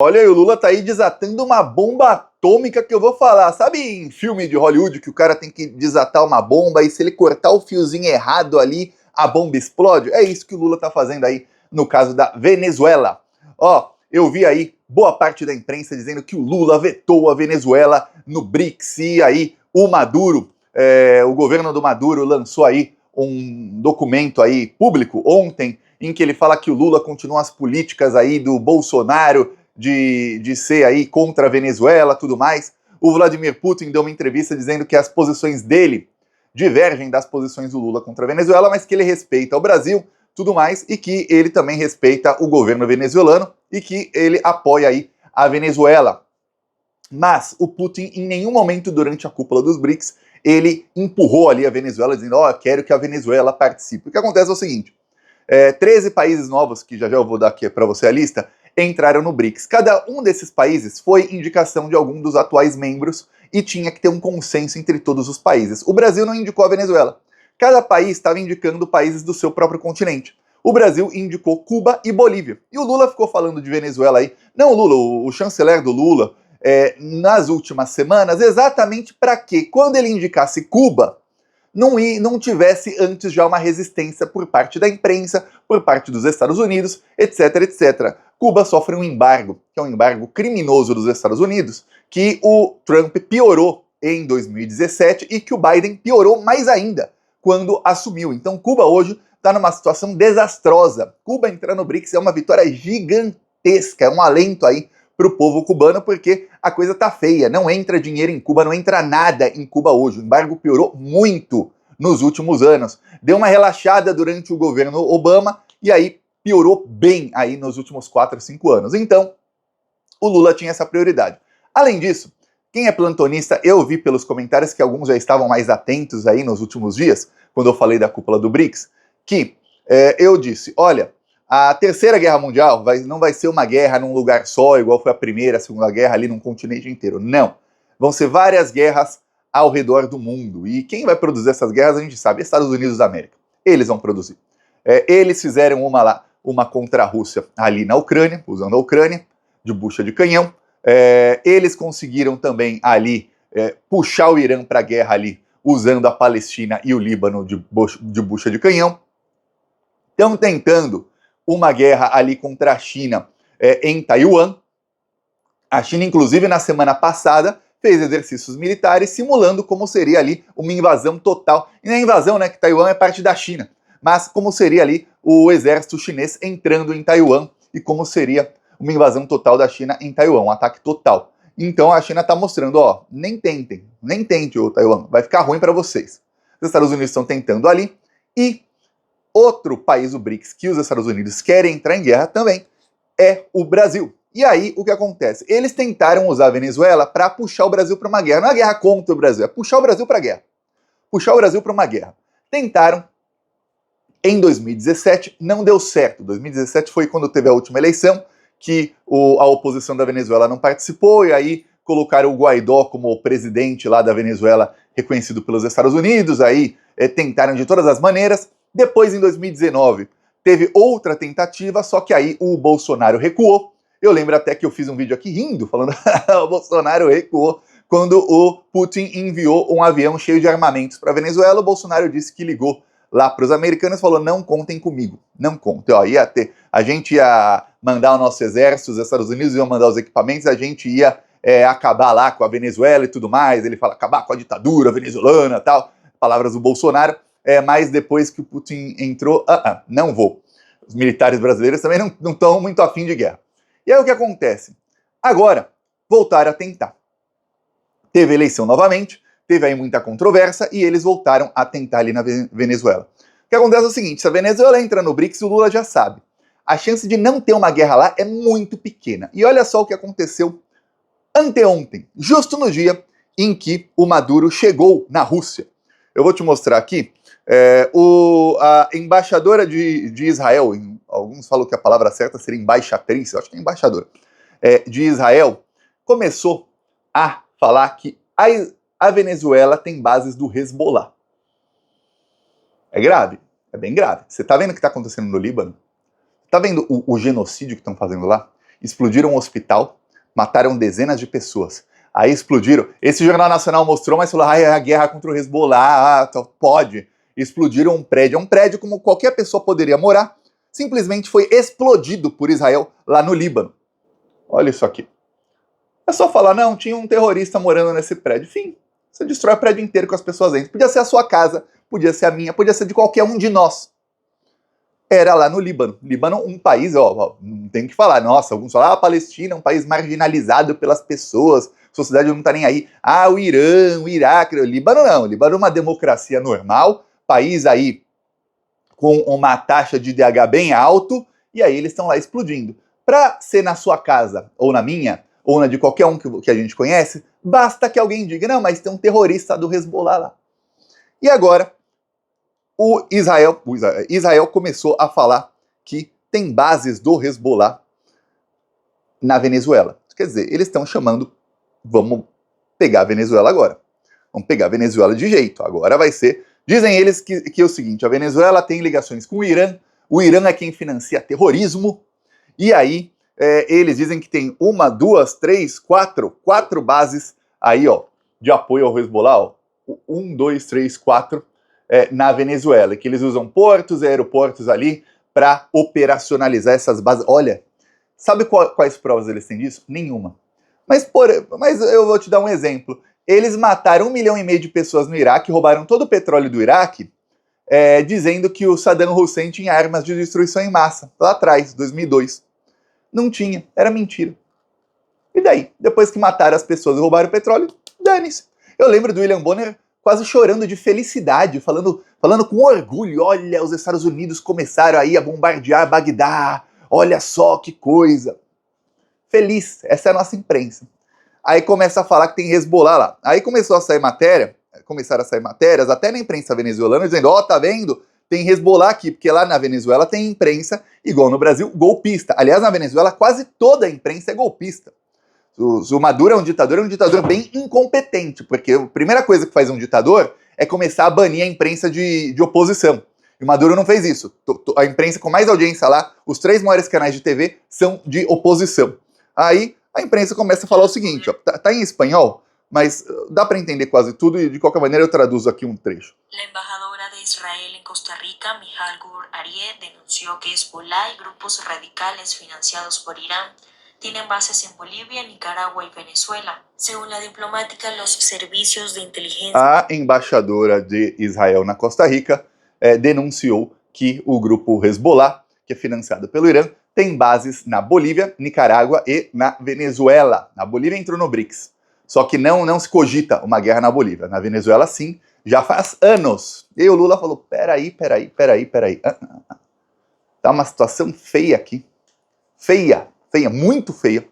Olha aí, o Lula tá aí desatando uma bomba atômica que eu vou falar. Sabe em filme de Hollywood que o cara tem que desatar uma bomba e se ele cortar o fiozinho errado ali, a bomba explode? É isso que o Lula tá fazendo aí no caso da Venezuela. Ó, eu vi aí boa parte da imprensa dizendo que o Lula vetou a Venezuela no BRICS e aí o Maduro, o governo do Maduro lançou aí um documento aí público ontem em que ele fala que o Lula continua as políticas aí do Bolsonaro de ser aí contra a Venezuela, tudo mais. O Vladimir Putin deu uma entrevista dizendo que as posições dele divergem das posições do Lula contra a Venezuela, mas que ele respeita o Brasil, tudo mais, e que ele também respeita o governo venezuelano e que ele apoia aí a Venezuela. Mas o Putin, em nenhum momento durante a cúpula dos BRICS, ele empurrou ali a Venezuela, dizendo, ó, quero que a Venezuela participe. O que acontece é o seguinte, 13 países novos, que já eu vou dar aqui para você a lista, entraram no BRICS. Cada um desses países foi indicação de algum dos atuais membros e tinha que ter um consenso entre todos os países. O Brasil não indicou a Venezuela. Cada país estava indicando países do seu próprio continente. O Brasil indicou Cuba e Bolívia. E o Lula ficou falando de Venezuela aí. Não, Lula, o chanceler do Lula, nas últimas semanas, exatamente para quê? Quando ele indicasse Cuba, não tivesse antes já uma resistência por parte da imprensa, por parte dos Estados Unidos, etc, etc. Cuba sofre um embargo, que é um embargo criminoso dos Estados Unidos, que o Trump piorou em 2017 e que o Biden piorou mais ainda quando assumiu. Então Cuba hoje está numa situação desastrosa. Cuba entrar no BRICS é uma vitória gigantesca, é um alento aí para o povo cubano, porque a coisa tá feia. Não entra dinheiro em Cuba, não entra nada em Cuba hoje. O embargo piorou muito nos últimos anos. Deu uma relaxada durante o governo Obama e aí piorou bem aí nos últimos 4, 5 anos. Então, o Lula tinha essa prioridade. Além disso, quem é plantonista, eu vi pelos comentários que alguns já estavam mais atentos aí nos últimos dias, quando eu falei da cúpula do BRICS, que eu disse, olha, a Terceira Guerra Mundial não vai ser uma guerra num lugar só, igual foi a Primeira, a Segunda Guerra ali num continente inteiro. Não. Vão ser várias guerras ao redor do mundo. E quem vai produzir essas guerras, a gente sabe, Estados Unidos da América. Eles vão produzir. Eles fizeram uma contra a Rússia ali na Ucrânia, usando a Ucrânia, de bucha de canhão. Eles conseguiram também ali puxar o Irã para a guerra ali, usando a Palestina e o Líbano de bucha de canhão. Estão tentando uma guerra ali contra a China em Taiwan. A China, inclusive, na semana passada, fez exercícios militares simulando como seria ali uma invasão total. E não é invasão, né, que Taiwan é parte da China, mas como seria ali o exército chinês entrando em Taiwan e como seria uma invasão total da China em Taiwan, um ataque total. Então a China está mostrando, ó, nem tente o Taiwan, vai ficar ruim para vocês. Os Estados Unidos estão tentando ali e outro país do BRICS que os Estados Unidos querem entrar em guerra também é o Brasil. E aí, o que acontece? Eles tentaram usar a Venezuela para puxar o Brasil para uma guerra. Não é uma guerra contra o Brasil, é puxar o Brasil para a guerra. Puxar o Brasil para uma guerra. Tentaram em 2017, não deu certo. 2017 foi quando teve a última eleição, que a oposição da Venezuela não participou, e aí colocaram o Guaidó como presidente lá da Venezuela, reconhecido pelos Estados Unidos, aí tentaram de todas as maneiras. Depois, em 2019, teve outra tentativa, só que aí o Bolsonaro recuou. Eu lembro até que eu fiz um vídeo aqui rindo, falando o Bolsonaro recuou quando o Putin enviou um avião cheio de armamentos para a Venezuela. O Bolsonaro disse que ligou lá para os americanos e falou, não contem comigo, não contem. Ó, a gente ia mandar o nosso exército, os Estados Unidos iam mandar os equipamentos, a gente ia acabar lá com a Venezuela e tudo mais. Ele fala, acabar com a ditadura venezuelana e tal, palavras do Bolsonaro. Mas depois que o Putin entrou, não vou. Os militares brasileiros também não estão muito afim de guerra. E aí o que acontece? Agora, voltaram a tentar. Teve eleição novamente, teve aí muita controvérsia e eles voltaram a tentar ali na Venezuela. O que acontece é o seguinte, se a Venezuela entra no BRICS, o Lula já sabe. A chance de não ter uma guerra lá é muito pequena. E olha só o que aconteceu anteontem, justo no dia em que o Maduro chegou na Rússia. Eu vou te mostrar aqui. A embaixadora de Israel, alguns falam que a palavra certa seria embaixatriz, eu acho que é embaixadora, de Israel, começou a falar que a Venezuela tem bases do Hezbollah. É grave, é bem grave. Você tá vendo o que está acontecendo no Líbano? Tá vendo o genocídio que estão fazendo lá? explodiram um hospital, mataram dezenas de pessoas. Aí explodiram. Esse Jornal Nacional mostrou, mas falou, é a guerra contra o Hezbollah, pode. Explodiram um prédio como qualquer pessoa poderia morar, simplesmente foi explodido por Israel lá no Líbano. Olha isso aqui. É só falar, não, tinha um terrorista morando nesse prédio. Fim. Você destrói o prédio inteiro com as pessoas dentro. Podia ser a sua casa, podia ser a minha, podia ser de qualquer um de nós. Era lá no Líbano. Líbano, um país, não tem o que falar. Nossa, alguns falam, a Palestina é um país marginalizado pelas pessoas, a sociedade não tá nem aí. O Irã, o Iraque, o Líbano não. O Líbano é uma democracia normal, país aí com uma taxa de DH bem alto, e aí eles estão lá explodindo. Para ser na sua casa, ou na minha, ou na de qualquer um que a gente conhece, basta que alguém diga, não, mas tem um terrorista do Hezbollah lá. E agora, Israel começou a falar que tem bases do Hezbollah na Venezuela. Quer dizer, eles estão chamando, vamos pegar a Venezuela agora. Vamos pegar a Venezuela de jeito. Agora vai ser... Dizem eles que é o seguinte, a Venezuela tem ligações com o Irã é quem financia terrorismo, e aí eles dizem que tem 1, 2, 3, 4 bases aí, de apoio ao Hezbollah, 1, 2, 3, 4 na Venezuela, que eles usam portos e aeroportos ali para operacionalizar essas bases. Olha, sabe quais provas eles têm disso? Nenhuma. Mas eu vou te dar um exemplo. Eles mataram 1,5 milhão de pessoas no Iraque, roubaram todo o petróleo do Iraque, dizendo que o Saddam Hussein tinha armas de destruição em massa, lá atrás, 2002. Não tinha, era mentira. E daí? Depois que mataram as pessoas e roubaram o petróleo, dane-se. Eu lembro do William Bonner quase chorando de felicidade, falando com orgulho, olha, os Estados Unidos começaram aí a bombardear Bagdá, olha só que coisa. Feliz, essa é a nossa imprensa. Aí começa a falar que tem Hezbollah lá. Aí começaram a sair matérias, até na imprensa venezuelana, dizendo, tá vendo? Tem Hezbollah aqui, porque lá na Venezuela tem imprensa, igual no Brasil, golpista. Aliás, na Venezuela quase toda a imprensa é golpista. O Maduro é um ditador bem incompetente, porque a primeira coisa que faz um ditador é começar a banir a imprensa de oposição. E o Maduro não fez isso. A imprensa com mais audiência lá, os 3 maiores canais de TV são de oposição. Aí a imprensa começa a falar o seguinte, tá em espanhol, mas dá para entender quase tudo e de qualquer maneira eu traduzo aqui um trecho. La embajadora de Israel en Costa Rica, Michal Gur-Arieh, denunció que Hezbollah y grupos radicales financiados por Irán tienen bases en Bolivia, Nicaragua y Venezuela. Según la diplomática, los servicios de inteligencia... A embaixadora de Israel na Costa Rica denunciou que o grupo Hezbollah, que é financiado pelo Irã, tem bases na Bolívia, Nicarágua e na Venezuela. A Bolívia entrou no BRICS. Só que não se cogita uma guerra na Bolívia. Na Venezuela, sim, já faz anos. E o Lula falou, peraí. Tá uma situação feia aqui. Feia, muito feia.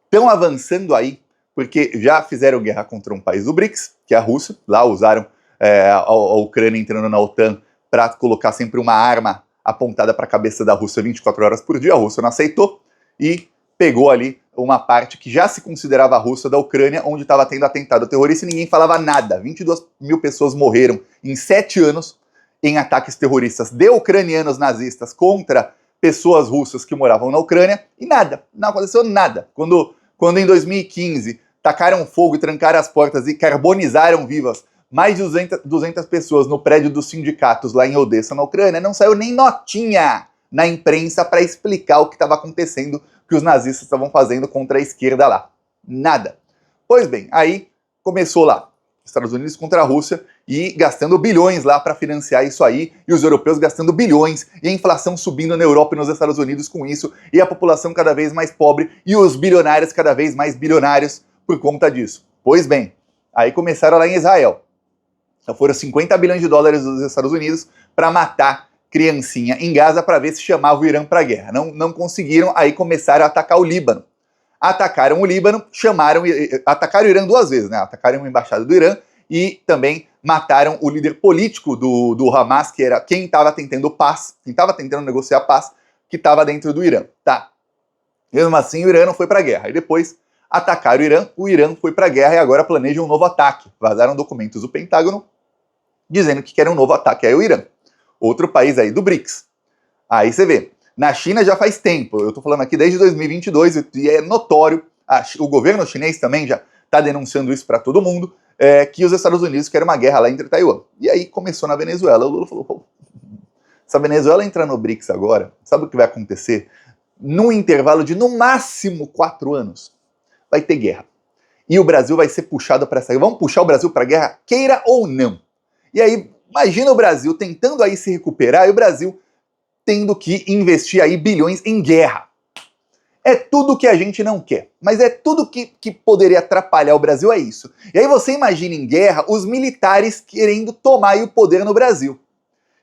Estão avançando aí, porque já fizeram guerra contra um país do BRICS, que é a Rússia. Lá usaram a Ucrânia entrando na OTAN para colocar sempre uma arma apontada para a cabeça da Rússia 24 horas por dia. A Rússia não aceitou e pegou ali uma parte que já se considerava a Rússia da Ucrânia, onde estava tendo atentado terrorista e ninguém falava nada. 22 mil pessoas morreram em 7 anos em ataques terroristas de ucranianos nazistas contra pessoas russas que moravam na Ucrânia e nada, não aconteceu nada. Quando em 2015 tacaram fogo e trancaram as portas e carbonizaram vivas mais de 200 pessoas no prédio dos sindicatos lá em Odessa, na Ucrânia, não saiu nem notinha na imprensa para explicar o que estava acontecendo, que os nazistas estavam fazendo contra a esquerda lá. Nada. Pois bem, aí começou lá, Estados Unidos contra a Rússia, e gastando bilhões lá para financiar isso aí, e os europeus gastando bilhões, e a inflação subindo na Europa e nos Estados Unidos com isso, e a população cada vez mais pobre, e os bilionários cada vez mais bilionários por conta disso. Pois bem, aí começaram lá em Israel. Então foram 50 bilhões de dólares dos Estados Unidos para matar criancinha em Gaza para ver se chamava o Irã para a guerra. Não conseguiram, aí começaram a atacar o Líbano. Atacaram o Líbano, atacaram o Irã 2 vezes, né? Atacaram a embaixada do Irã e também mataram o líder político do Hamas, que era quem estava tentando paz, quem estava tentando negociar paz, que estava dentro do Irã. Tá. Mesmo assim, o Irã não foi para a guerra. E depois atacaram o Irã foi para a guerra e agora planejam um novo ataque. Vazaram documentos do Pentágono dizendo que querem um novo ataque aí o Irã. Outro país aí do BRICS. Aí você vê, Na China já faz tempo, eu estou falando aqui desde 2022, e é notório, o governo chinês também já está denunciando isso para todo mundo, que os Estados Unidos querem uma guerra lá entre Taiwan. E aí começou na Venezuela, o Lula falou, pô, se a Venezuela entrar no BRICS agora, sabe o que vai acontecer? Num intervalo de no máximo 4 anos, vai ter guerra. E o Brasil vai ser puxado para essa guerra. Vamos puxar o Brasil para a guerra, queira ou não. E aí, imagina o Brasil tentando aí se recuperar e o Brasil tendo que investir aí bilhões em guerra. É tudo que a gente não quer, mas é tudo que poderia atrapalhar o Brasil, é isso. E aí você imagina em guerra os militares querendo tomar aí o poder no Brasil.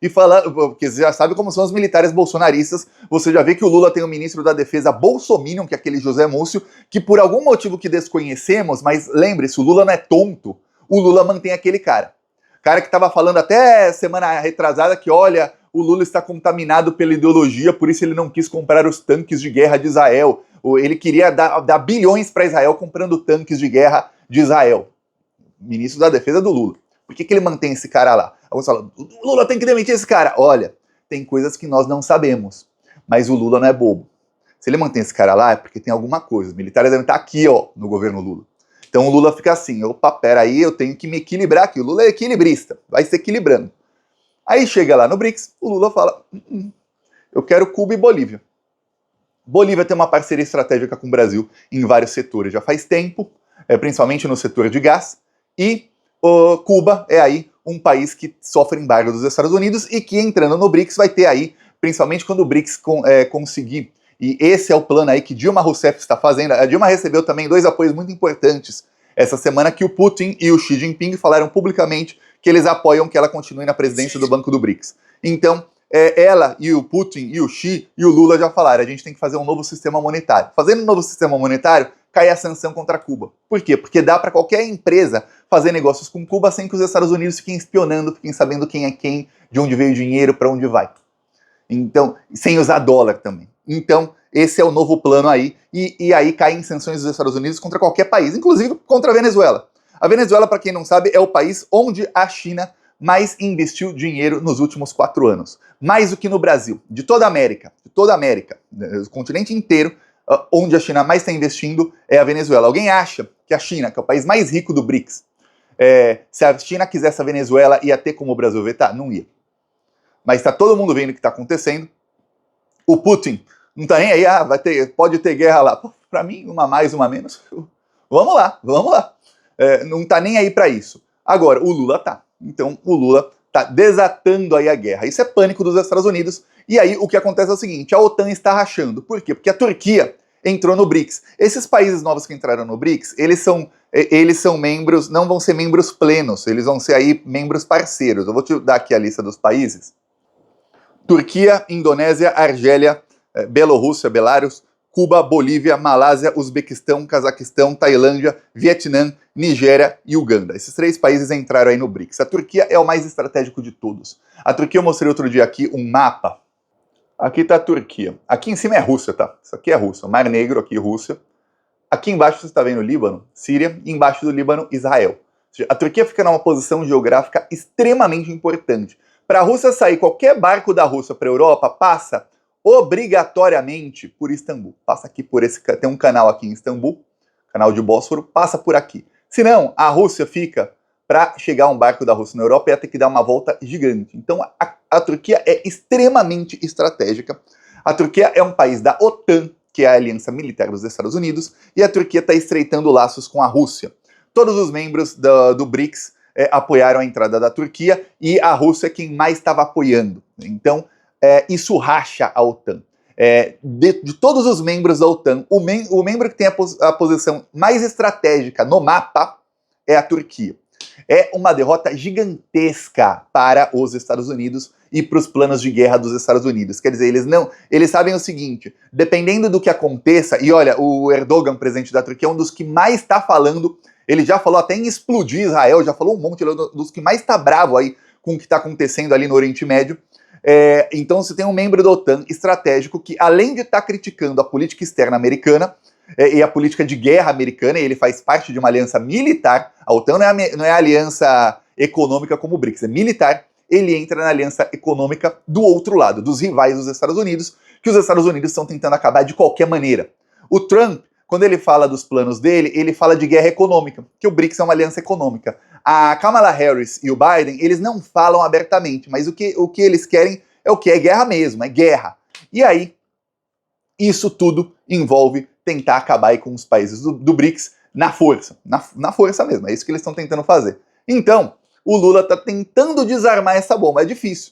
E falando, porque você já sabe como são os militares bolsonaristas, você já vê que o Lula tem o ministro da Defesa Bolsominion, que é aquele José Múcio, que por algum motivo que desconhecemos, mas lembre-se, o Lula não é tonto, o Lula mantém aquele cara. Cara que estava falando até semana retrasada que, olha, o Lula está contaminado pela ideologia, por isso ele não quis comprar os tanques de guerra de Israel. Ele queria dar bilhões para Israel comprando tanques de guerra de Israel. Ministro da Defesa do Lula. Por que ele mantém esse cara lá? Alguns falam, o Lula tem que demitir esse cara. Olha, tem coisas que nós não sabemos, mas o Lula não é bobo. Se ele mantém esse cara lá é porque tem alguma coisa. Os militares devem estar aqui, ó, no governo Lula. Então o Lula fica assim, opa, peraí, eu tenho que me equilibrar aqui. O Lula é equilibrista, vai se equilibrando. Aí chega lá no BRICS, o Lula fala, eu quero Cuba e Bolívia. Bolívia tem uma parceria estratégica com o Brasil em vários setores, já faz tempo, principalmente no setor de gás, e Cuba é aí um país que sofre embargo dos Estados Unidos e que entrando no BRICS vai ter aí, principalmente quando o BRICS conseguir, e esse é o plano aí que Dilma Rousseff está fazendo. A Dilma recebeu também 2 apoios muito importantes essa semana, que o Putin e o Xi Jinping falaram publicamente que eles apoiam que ela continue na presidência do Banco do BRICS. Então, ela e o Putin e o Xi e o Lula já falaram, a gente tem que fazer um novo sistema monetário. Fazendo um novo sistema monetário, cai a sanção contra Cuba. Por quê? Porque dá para qualquer empresa fazer negócios com Cuba sem que os Estados Unidos fiquem espionando, fiquem sabendo quem é quem, de onde veio o dinheiro, para onde vai. Então, sem usar dólar também. Então, esse é o novo plano aí, e aí caem sanções dos Estados Unidos contra qualquer país, inclusive contra a Venezuela. A Venezuela, para quem não sabe, é o país onde a China mais investiu dinheiro nos últimos 4 anos. Mais do que no Brasil, de toda a América, o continente inteiro, onde a China mais está investindo é a Venezuela. Alguém acha que a China, que é o país mais rico do BRICS, se a China quisesse a Venezuela, ia ter como o Brasil vetar? Não ia. Mas está todo mundo vendo o que está acontecendo. O Putin não está nem aí, pode ter guerra lá. Para mim, uma mais, uma menos. Vamos lá. Não está nem aí para isso. Agora, o Lula tá. Então, o Lula está desatando aí a guerra. Isso é pânico dos Estados Unidos. E aí, o que acontece é o seguinte, a OTAN está rachando. Por quê? Porque a Turquia entrou no BRICS. Esses países novos que entraram no BRICS, eles são membros, não vão ser membros plenos, eles vão ser aí membros parceiros. Eu vou te dar aqui a lista dos países. Turquia, Indonésia, Argélia, Bielorrússia, Belarus, Cuba, Bolívia, Malásia, Uzbequistão, Cazaquistão, Tailândia, Vietnã, Nigéria e Uganda. Esses 3 países entraram aí no BRICS. A Turquia é o mais estratégico de todos. A Turquia, eu mostrei outro dia aqui um mapa. Aqui está a Turquia. Aqui em cima é Rússia, tá? Isso aqui é Rússia. Mar Negro, aqui Rússia. Aqui embaixo você está vendo o Líbano, Síria, e embaixo do Líbano, Israel. Ou seja, a Turquia fica numa posição geográfica extremamente importante. Para a Rússia sair, qualquer barco da Rússia para a Europa passa obrigatoriamente por Istambul. Passa aqui por tem um canal aqui em Istambul, canal de Bósforo, passa por aqui. Senão, a Rússia fica, para chegar um barco da Rússia na Europa, ia ter que dar uma volta gigante. Então, a Turquia é extremamente estratégica. A Turquia é um país da OTAN, que é a aliança militar dos Estados Unidos, e a Turquia está estreitando laços com a Rússia. Todos os membros do BRICS apoiaram a entrada da Turquia, e a Rússia é quem mais estava apoiando. Então, isso racha a OTAN. De todos os membros da OTAN, o membro que tem a posição mais estratégica no mapa é a Turquia. É uma derrota gigantesca para os Estados Unidos e para os planos de guerra dos Estados Unidos. Quer dizer, eles sabem o seguinte, dependendo do que aconteça, e olha, o Erdogan, presidente da Turquia, é um dos que mais está falando, ele já falou até em explodir Israel, já falou um monte, ele é um dos que mais está bravo aí com o que está acontecendo ali no Oriente Médio. Então você tem um membro da OTAN estratégico que, além de estar criticando a política externa americana e a política de guerra americana, e ele faz parte de uma aliança militar, a OTAN não é aliança econômica como o BRICS, é militar, ele entra na aliança econômica do outro lado, dos rivais dos Estados Unidos, que os Estados Unidos estão tentando acabar de qualquer maneira. O Trump, quando ele fala dos planos dele, ele fala de guerra econômica, que o BRICS é uma aliança econômica. A Kamala Harris e o Biden, eles não falam abertamente, mas o que eles querem é o que? É guerra mesmo, é guerra. E aí, isso tudo envolve tentar acabar aí com os países do BRICS na força. Na força mesmo, é isso que eles estão tentando fazer. Então, o Lula está tentando desarmar essa bomba, é difícil.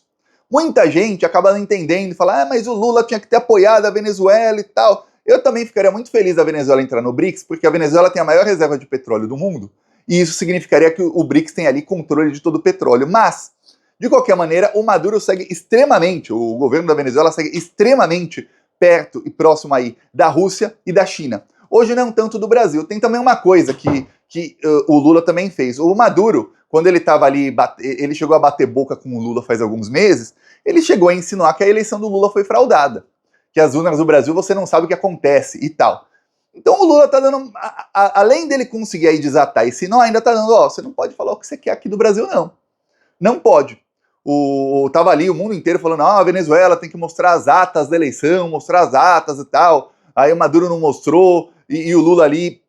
Muita gente acaba não entendendo e fala, mas o Lula tinha que ter apoiado a Venezuela e tal. Eu também ficaria muito feliz da Venezuela entrar no BRICS, porque a Venezuela tem a maior reserva de petróleo do mundo, e isso significaria que o BRICS tem ali controle de todo o petróleo. Mas, de qualquer maneira, o Maduro segue extremamente, o governo da Venezuela segue extremamente perto e próximo aí da Rússia e da China. Hoje não tanto do Brasil. Tem também uma coisa que o Lula também fez. O Maduro, quando ele estava ali, ele chegou a bater boca com o Lula faz alguns meses, ele chegou a insinuar que a eleição do Lula foi fraudada, que as urnas do Brasil você não sabe o que acontece e tal. Então o Lula tá dando, além dele conseguir aí desatar esse nó, ainda tá dando, você não pode falar o que você quer aqui do Brasil, não. Não pode. Tava ali o mundo inteiro falando, a Venezuela tem que mostrar as atas da eleição, mostrar as atas e tal. Aí o Maduro não mostrou, e o Lula ali,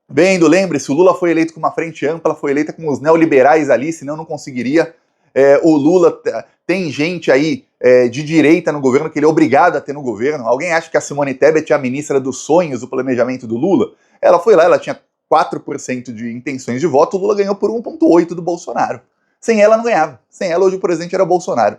vendo, lembre-se, o Lula foi eleito com uma frente ampla, foi eleita com os neoliberais ali, senão não conseguiria. O Lula, tem gente aí de direita no governo que ele é obrigado a ter no governo. Alguém acha que a Simone Tebet é a ministra dos sonhos do planejamento do Lula? Ela foi lá, ela tinha 4% de intenções de voto, o Lula ganhou por 1,8% do Bolsonaro. Sem ela não ganhava. Sem ela hoje o presidente era Bolsonaro,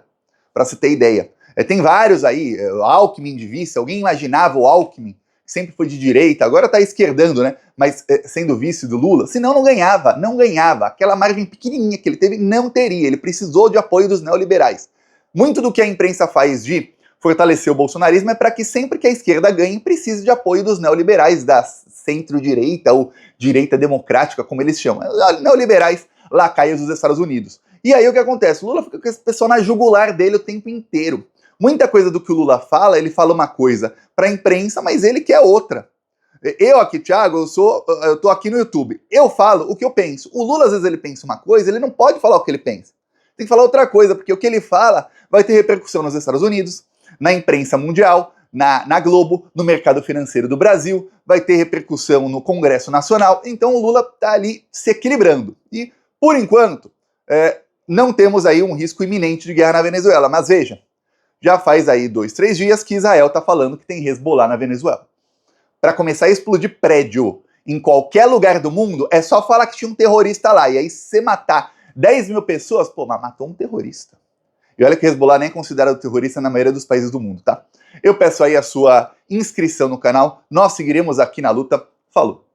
para se ter ideia. Tem vários aí, Alckmin de vice, alguém imaginava o Alckmin, que sempre foi de direita, agora tá esquerdando, né? Mas sendo vice do Lula, senão não ganhava. Aquela margem pequenininha que ele teve, não teria. Ele precisou de apoio dos neoliberais. Muito do que a imprensa faz de fortalecer o bolsonarismo é para que sempre que a esquerda ganhe, precise de apoio dos neoliberais, da centro-direita ou direita democrática, como eles chamam. Neoliberais, lacaios dos Estados Unidos. E aí o que acontece? O Lula fica com esse pessoal na jugular dele o tempo inteiro. Muita coisa do que o Lula fala, ele fala uma coisa para a imprensa, mas ele quer outra. Eu aqui, Thiago, eu tô aqui no YouTube. Eu falo o que eu penso. O Lula, às vezes, ele pensa uma coisa, ele não pode falar o que ele pensa. Tem que falar outra coisa, porque o que ele fala vai ter repercussão nos Estados Unidos, na imprensa mundial, na Globo, no mercado financeiro do Brasil, vai ter repercussão no Congresso Nacional. Então o Lula tá ali se equilibrando. E, por enquanto, não temos aí um risco iminente de guerra na Venezuela. Mas veja, já faz aí 2, 3 dias que Israel tá falando que tem Hezbollah na Venezuela. Para começar a explodir prédio em qualquer lugar do mundo, é só falar que tinha um terrorista lá. E aí, se você matar 10 mil pessoas, mas matou um terrorista. E olha que Hezbollah nem é considerado terrorista na maioria dos países do mundo, tá? Eu peço aí a sua inscrição no canal. Nós seguiremos aqui na luta. Falou!